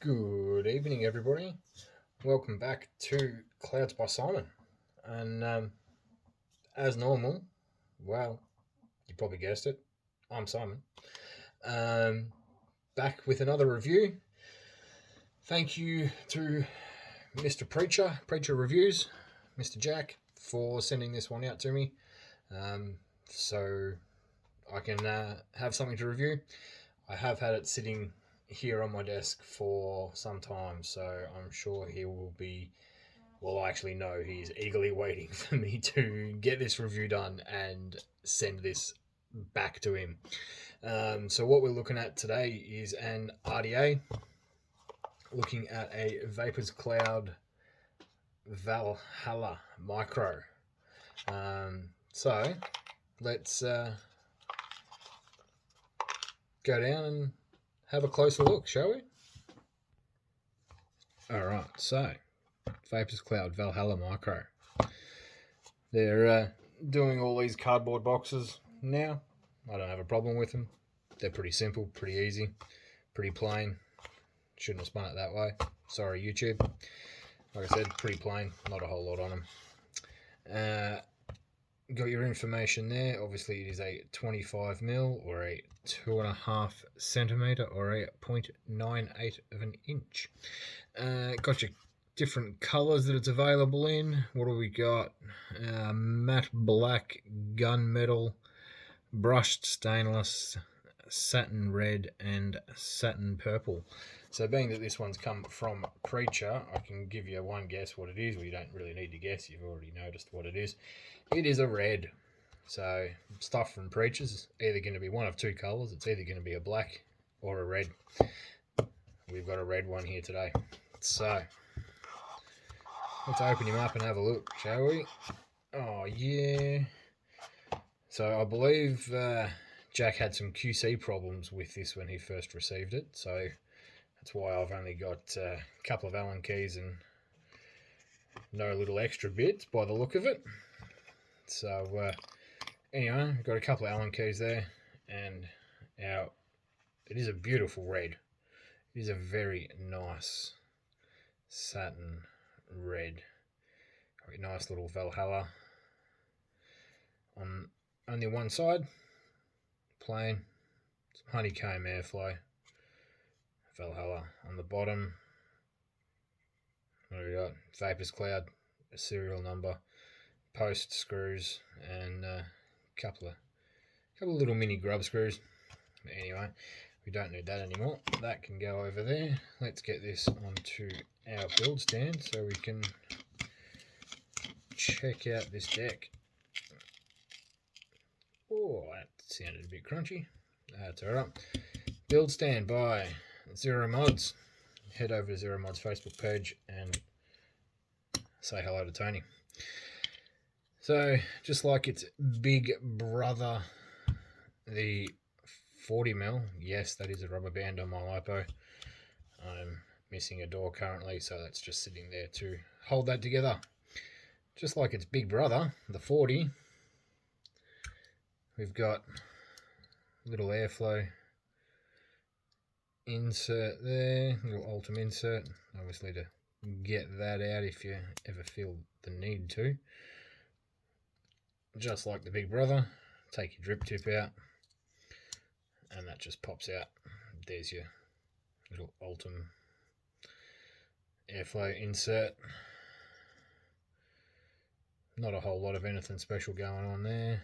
Good evening, everybody. Welcome back to Clouds by Simon. And as normal, well, you probably guessed it, I'm Simon. Back with another review. Thank you to Mr. Preacher Reviews, Mr. Jack, for sending this one out to me. So I can have something to review. I have had it sitting here on my desk for some time, so I'm sure he will be, well, I actually know he's eagerly waiting for me to get this review done and send this back to him. So what we're looking at today is an RDA, looking at a Vaperz Cloud Valhalla Micro. So let's go down and have a closer look, shall we? Alright, so Vaperz Cloud Valhalla Micro. They're doing all these cardboard boxes now. I don't have a problem with them. They're pretty simple, pretty easy, pretty plain. Shouldn't have spun it that way. Sorry, YouTube. Like I said, pretty plain, not a whole lot on them. Got your information there. Obviously, it is a 25mm or a 2.5 centimetre or a 0.98 of an inch. Got your different colours that it's available in. What do we got? Matte black, gunmetal, brushed stainless, satin red, and satin purple. So being that this one's come from Preacher, I can give you one guess what it is. Well, you don't really need to guess. You've already noticed what it is. It is a red. So stuff from Preacher's is either going to be one of two colours. It's either going to be a black or a red. We've got a red one here today. So let's open him up and have a look, shall we? Oh, yeah. So I believe Jack had some QC problems with this when he first received it. So that's why I've only got a couple of Allen keys and no little extra bits by the look of it. So anyway, we've got a couple of Allen keys there, and it is a beautiful red. It is a very nice satin red. Very nice little Valhalla on only one side, plain, some honeycomb airflow. Valhalla on the bottom. What do we got? Vaperz Cloud, a serial number, post screws, and a couple of little mini grub screws. But anyway, we don't need that anymore. That can go over there. Let's get this onto our build stand so we can check out this deck. Oh, that sounded a bit crunchy. That's alright. Build stand by Zero Mods. Head over to Zero Mods Facebook page and say hello to Tony. So, just like its big brother, the 40mm, yes, that is a rubber band on my lipo. I'm missing a door currently, so that's just sitting there to hold that together. Just like its big brother, the 40, we've got little airflow insert there, little Ultim insert, obviously to get that out if you ever feel the need to. Just like the big brother, take your drip tip out, and that just pops out. There's your little Ultim airflow insert. Not a whole lot of anything special going on there.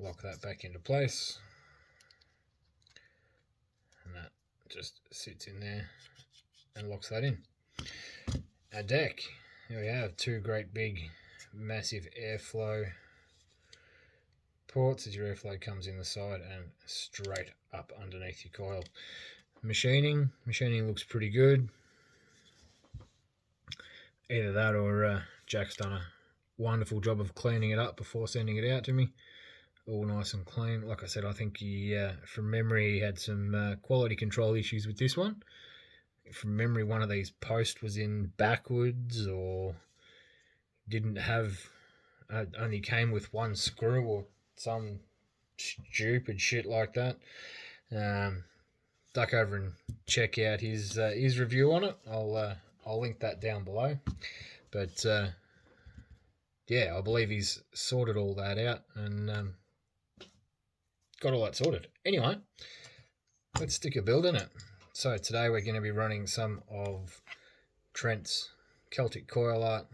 Lock that back into place, and that just sits in there and locks that in. Our deck, here we have two great big massive airflow ports as your airflow comes in the side and straight up underneath your coil. Machining looks pretty good. Either that or Jack's done a wonderful job of cleaning it up before sending it out to me. All nice and clean. Like I said, I think he, from memory, he had some quality control issues with this one. From memory, one of these posts was in backwards or didn't have, only came with one screw or some stupid shit like that. Duck over and check out his review on it. I'll link that down below. But yeah, I believe he's sorted all that out and got all that sorted. Anyway, let's stick a build in it. So today we're going to be running some of Trent's Celtic Coil Art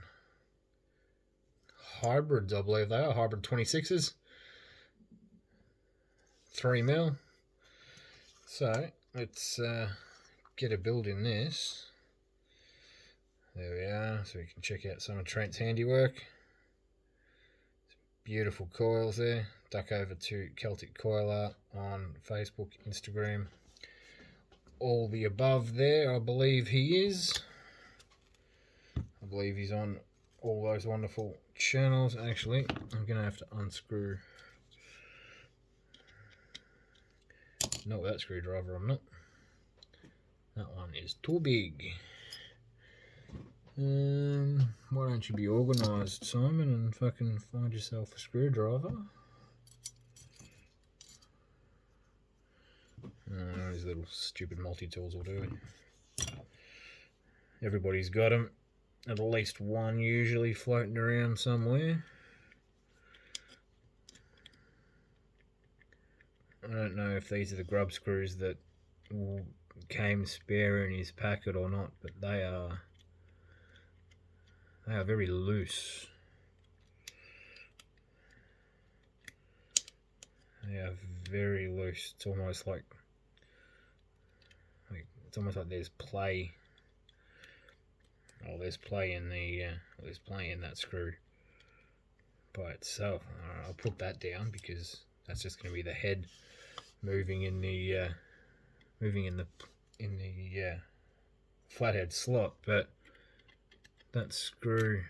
hybrids, I believe they are, hybrid 26s, 3mm. So let's get a build in this. There we are, so we can check out some of Trent's handiwork. Beautiful coils there. Duck over to Celtic Coil Art on Facebook, Instagram, all the above there. I believe he is. I believe he's on all those wonderful channels. Actually, I'm going to have to unscrew. Not with that screwdriver, I'm not. That one is too big. Why don't you be organised, Simon, and fucking find yourself a screwdriver? These little stupid multi-tools will do. Everybody's got them. At least one usually floating around somewhere. I don't know if these are the grub screws that came spare in his packet or not, but they are very loose. They are very loose. It's almost like there's play. Oh, there's play in there's play in that screw by itself. I'll put that down because that's just going to be the head moving in the flathead slot. But that screw,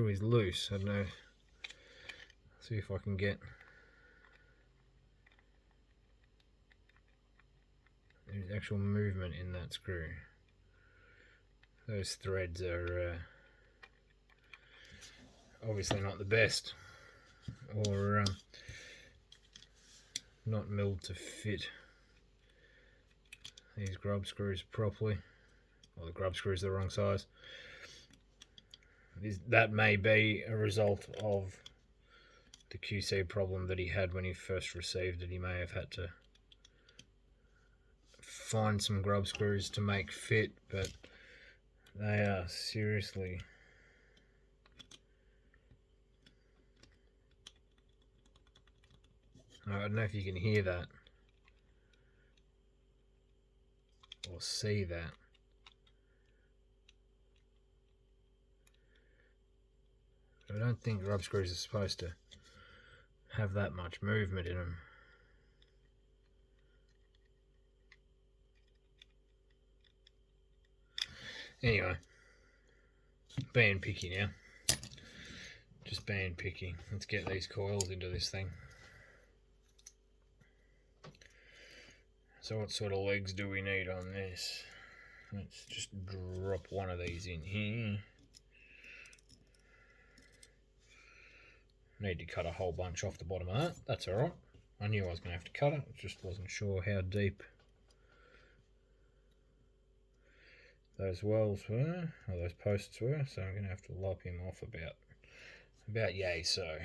is loose. I don't know. See if I can get. There's actual movement in that screw. Those threads are obviously not the best, or not milled to fit these grub screws properly. Well, the grub screws are the wrong size. That may be a result of the QC problem that he had when he first received it. He may have had to find some grub screws to make fit, but they are seriously I don't know if you can hear that or see that. I don't think grub screws are supposed to have that much movement in them. Anyway, being picky now. Just being picky. Let's get these coils into this thing. So what sort of legs do we need on this? Let's just drop one of these in here. Need to cut a whole bunch off the bottom of that. That's alright. I knew I was going to have to cut it. Just wasn't sure how deep those wells were, or those posts were. So I'm going to have to lop him off about yay so.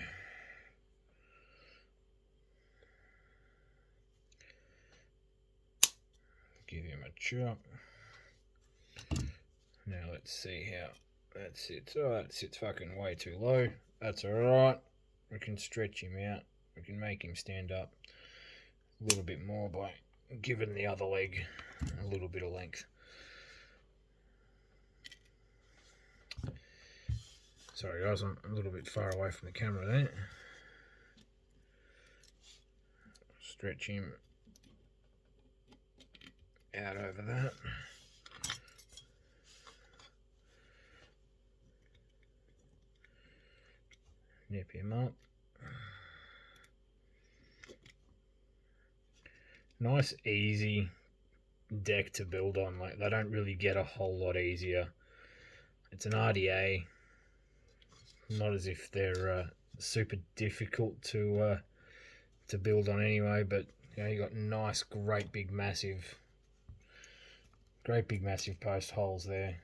Give him a chop. Now let's see how that sits. Oh, that sits fucking way too low. That's alright. We can stretch him out. We can make him stand up a little bit more by giving the other leg a little bit of length. Sorry guys, I'm a little bit far away from the camera there. Stretch him out over that. Nip him up. Nice easy deck to build on. Like, they don't really get a whole lot easier. It's an RDA. Not as if they're super difficult to build on anyway. But you know, you got nice, great big massive post holes there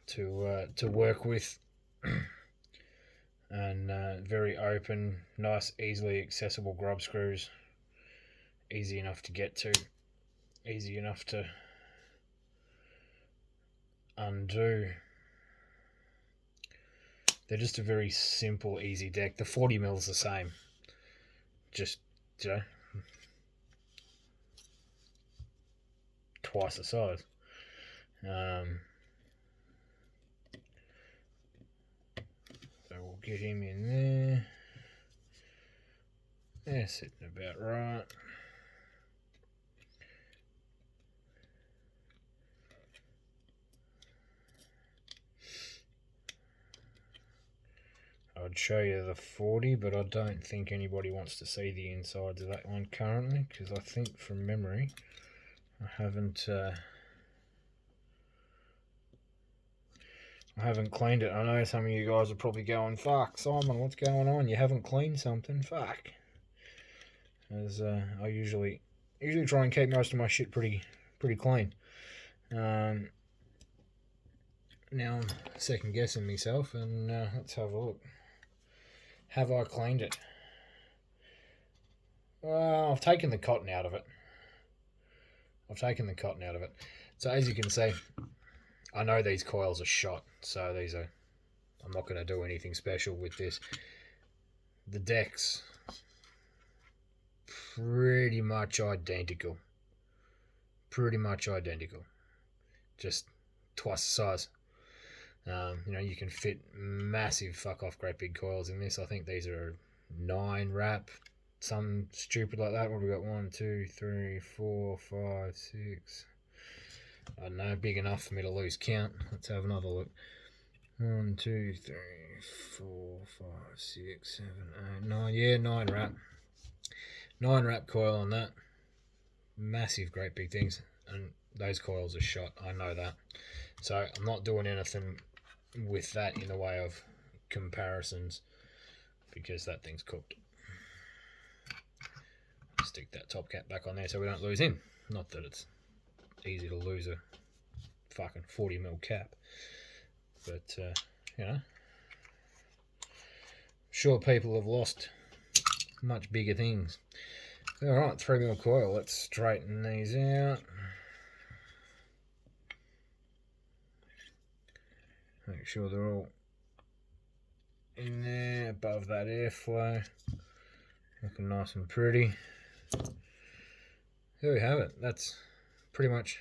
to work with, and very open, nice, easily accessible grub screws, easy enough to get to, easy enough to undo. They're just a very simple, easy deck. The 40mm is the same, just, you know, twice the size. So we'll get him in there. They're sitting about right. I'd show you the 40, but I don't think anybody wants to see the insides of that one currently, because I think from memory I haven't cleaned it. I know some of you guys are probably going, fuck Simon, what's going on? You haven't cleaned something? Fuck. As I usually try and keep most of my shit pretty clean. Now I'm second guessing myself, and let's have a look. Have I cleaned it? Well, I've taken the cotton out of it. So as you can see, I know these coils are shot, so I'm not going to do anything special with this. The deck's pretty much identical. Just twice the size. You know, you can fit massive fuck off great big coils in this. I think these are 9 wrap, some stupid like that. What have we got? 1, 2, 3, 4, 5, 6. I don't know, big enough for me to lose count. Let's have another look. 1, 2, 3, 4, 5, 6, 7, 8, 9. Yeah, 9 wrap. 9 wrap coil on that. Massive great big things. And those coils are shot. I know that. So I'm not doing anything with that in the way of comparisons, because that thing's cooked. Stick that top cap back on there so we don't lose him. Not that it's easy to lose a fucking 40mm cap, but you know, I'm sure people have lost much bigger things. Alright, 3mm coil. Let's straighten these out. Make sure they're all in there above that airflow. Looking nice and pretty. There we have it. That's pretty much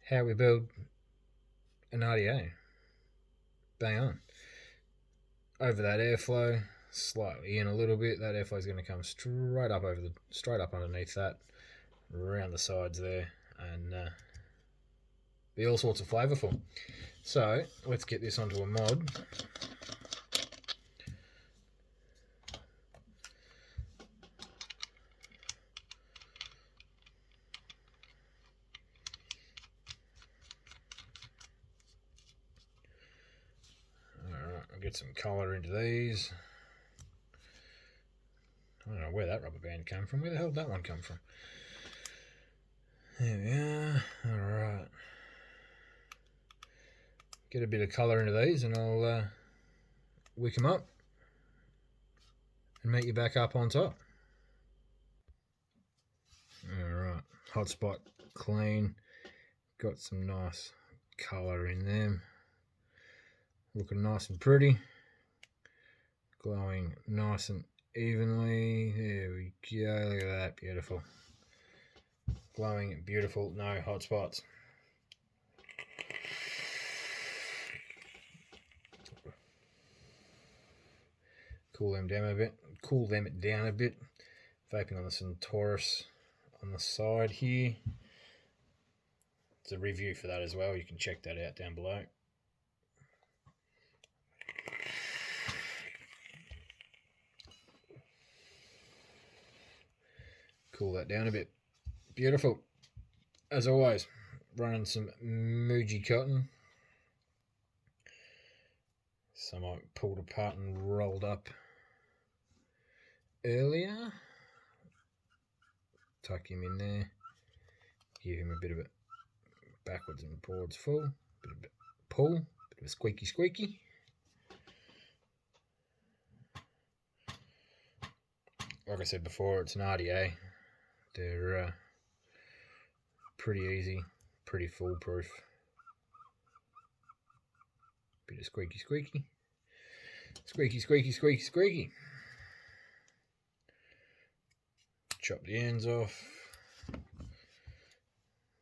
how we build an RDA. Bang on. Over that airflow, slightly in a little bit. That airflow is going to come straight up underneath that, around the sides there, and be all sorts of flavourful. So let's get this onto a mod. Alright, I'll get some colour into these. I don't know where that rubber band came from. Where the hell did that one come from? There we are. Alright. Get a bit of colour into these, and I'll wick them up and meet you back up on top. Alright, hotspot clean. Got some nice colour in them. Looking nice and pretty. Glowing nice and evenly. There we go. Look at that. Beautiful. Glowing, beautiful. No hot spots. Cool them down a bit. Vaping on the Centaurus on the side here. There's a review for that as well. You can check that out down below. Cool that down a bit. Beautiful. As always, running some Muji cotton. Some I pulled apart and rolled up earlier. Tuck him in there. Give him a bit of a backwards and forwards pull. Bit of a pull. Bit of a squeaky squeaky. Like I said before, it's an RDA. They're pretty easy, pretty foolproof. Bit of squeaky squeaky. Squeaky squeaky squeaky squeaky. Chop the ends off.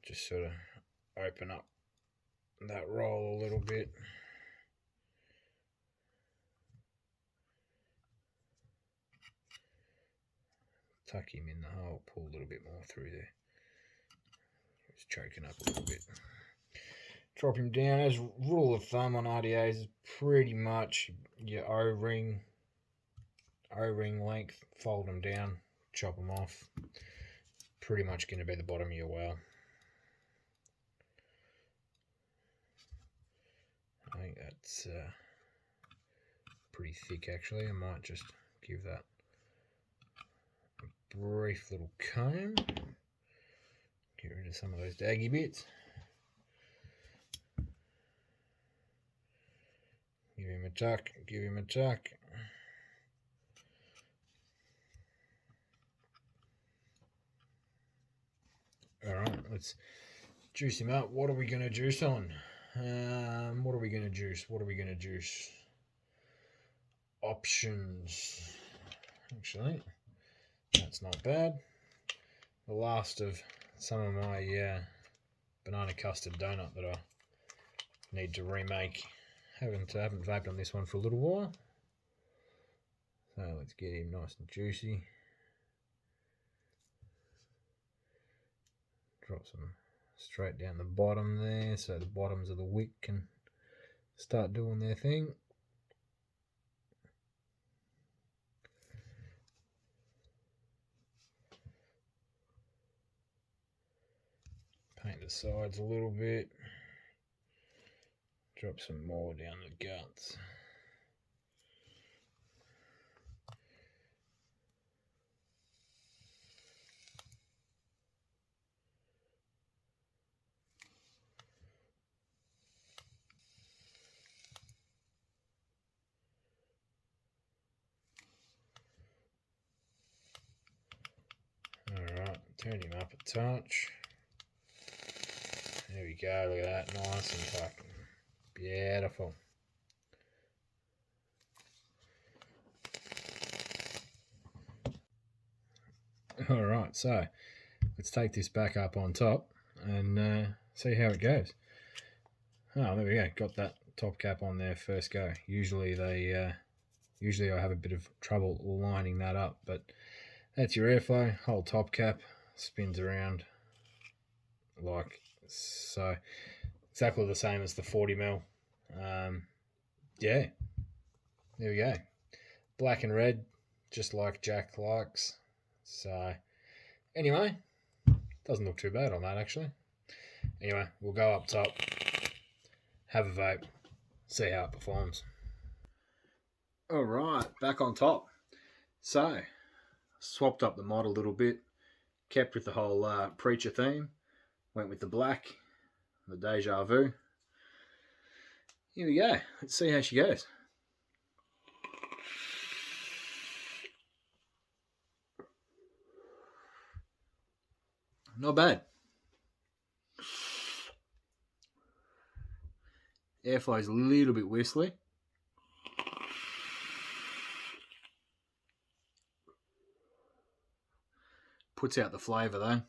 Just sort of open up that roll a little bit. Tuck him in the hole, pull a little bit more through there. He's choking up a little bit. Drop him down. As rule of thumb on RDAs is pretty much your O-ring length. Fold them down, chop them off. Pretty much going to be the bottom of your well. I think that's pretty thick actually. I might just give that a brief little comb. Get rid of some of those daggy bits. Give him a tuck, give him a tuck. Alright, let's juice him up. What are we going to juice on? What are we going to juice? What are we going to juice? Options. Actually, that's not bad. The last of some of my banana custard donut that I need to remake. Haven't vaped on this one for a little while. So let's get him nice and juicy. Drop some straight down the bottom there so the bottoms of the wick can start doing their thing. Paint the sides a little bit. Drop some more down the guts. Alright, turn him up a touch. There we go, look at that, nice and fucking beautiful. Alright, so let's take this back up on top and see how it goes. Oh, there we go, got that top cap on there first go. Usually I have a bit of trouble lining that up, but that's your airflow. Whole top cap spins around like so, exactly the same as the 40mm. Yeah, there we go. Black and red, just like Jack likes. So anyway, doesn't look too bad on that actually. Anyway, we'll go up top, have a vape, see how it performs. Alright, back on top. So, swapped up the mod a little bit, kept with the whole preacher theme, went with the black, the deja vu. Here we go, let's see how she goes. Not bad. Airflow's a little bit whistly. Puts out the flavour though.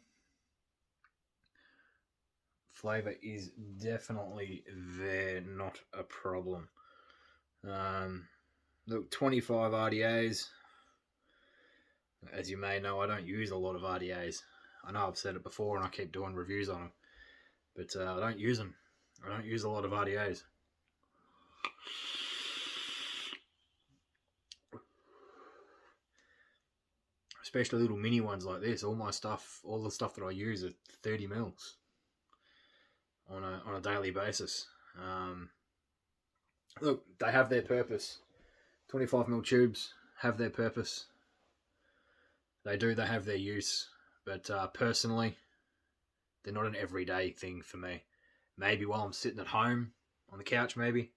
Flavour is definitely there, not a problem. Look, 25 RDAs. As you may know, I don't use a lot of RDAs. I know I've said it before and I keep doing reviews on them, but I don't use them. I don't use a lot of RDAs. Especially little mini ones like this. All my stuff, all the stuff that I use are 30 mils on a daily basis. Look, they have their purpose. 25mm tubes have their purpose. They have their use. But personally, they're not an everyday thing for me. Maybe while I'm sitting at home on the couch, maybe.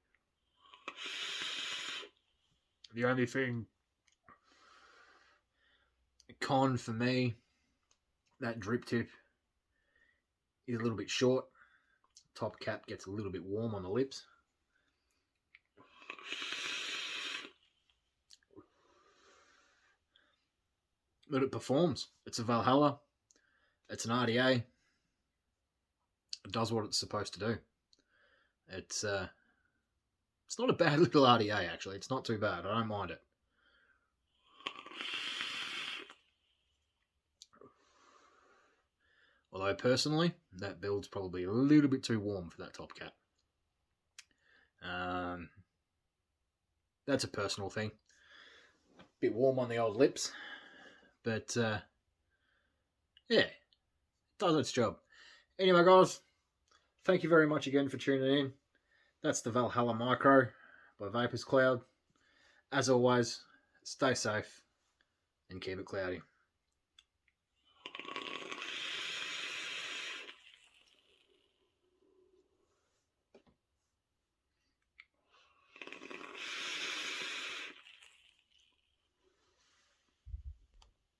The only thing, con for me, that drip tip is a little bit short. Top cap gets a little bit warm on the lips. But it performs. It's a Valhalla. It's an RDA. It does what it's supposed to do. It's not a bad little RDA, actually. It's not too bad. I don't mind it. Although, personally, that build's probably a little bit too warm for that top cap. That's a personal thing. A bit warm on the old lips. But, yeah, it does its job. Anyway, guys, thank you very much again for tuning in. That's the Valhalla Micro by Vaperz Cloud. As always, stay safe and keep it cloudy.